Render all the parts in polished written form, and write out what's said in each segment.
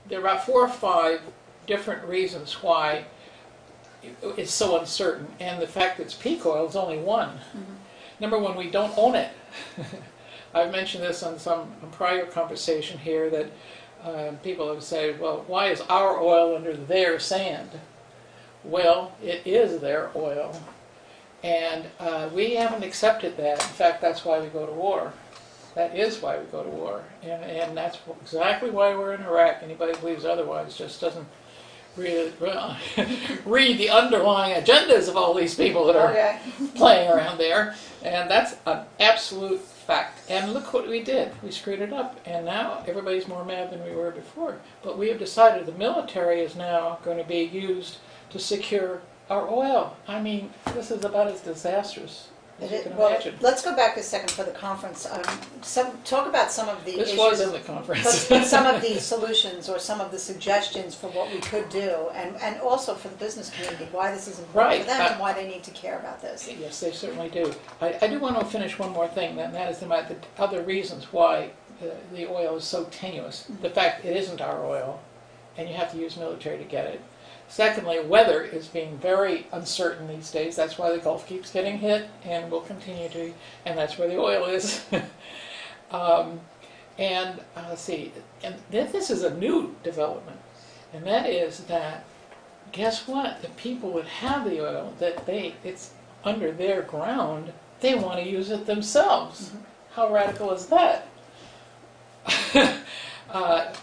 there are about 4 or 5 different reasons why it's so uncertain, and the fact that it's peak oil is only one. Mm-hmm. Number one, we don't own it. I've mentioned this on some prior conversation here that people have said, well, why is our oil under their sand? Well, it is their oil, and we haven't accepted that. In fact, that's why we go to war. That is why we go to war, and that's exactly why we're in Iraq. Anybody who believes otherwise just doesn't really read the underlying agendas of all these people that are playing around there, and that's an absolute fact. And look what we did. We screwed it up, and now everybody's more mad than we were before. But we have decided the military is now going to be used to secure our oil. I mean, this is about as disastrous as you can imagine. Let's go back a second for the conference. Talk about some of the issues. This was in the conference. Some of the solutions or some of the suggestions for what we could do, and also for the business community, why this is important for them and why they need to care about this. Yes, they certainly do. I do want to finish one more thing, and that is about the other reasons why the oil is so tenuous. Mm-hmm. The fact it isn't our oil, and you have to use military to get it. Secondly, weather is being very uncertain these days. That's why the Gulf keeps getting hit and will continue to, and that's where the oil is. Let's see, and this is a new development, and that is that, guess what? The people that have the oil, it's under their ground, they want to use it themselves. Mm-hmm. How radical is that?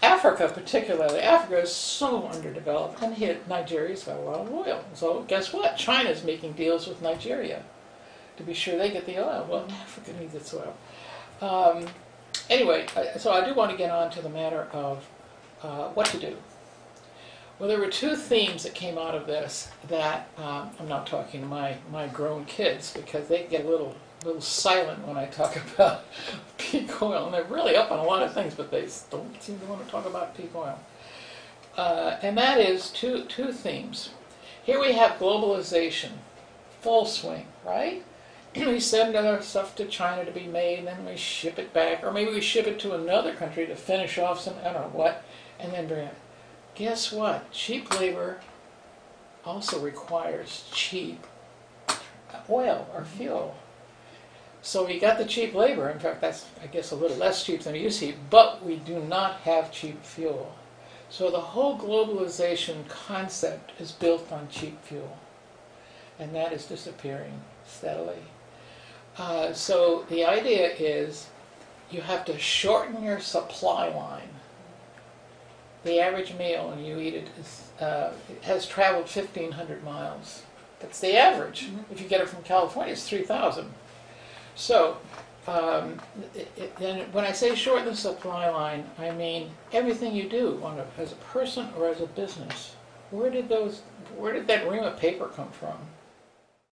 Africa particularly, Africa is so underdeveloped, and Nigeria's got a lot of oil. So guess what? China's making deals with Nigeria to be sure they get the oil. Well, Africa needs its oil. Anyway, so I do want to get on to the matter of what to do. Well, there were 2 themes that came out of this that I'm not talking to my grown kids, because they get a little silent when I talk about peak oil, and they're really up on a lot of things, but they don't seem to want to talk about peak oil. And that is two themes. Here we have globalization, full swing, right? We send our stuff to China to be made, and then we ship it back, or maybe we ship it to another country to finish off some, I don't know what, and then bring it. Guess what? Cheap labor also requires cheap oil or fuel. So we got the cheap labor. In fact, that's, I guess, a little less cheap than we used to, but we do not have cheap fuel. So the whole globalization concept is built on cheap fuel, and that is disappearing steadily. So the idea is you have to shorten your supply line. The average meal, when you eat it, has traveled 1,500 miles. That's the average. Mm-hmm. If you get it from California, it's 3,000. So, then when I say shorten the supply line, I mean everything you do as a person or as a business. Where did that ream of paper come from?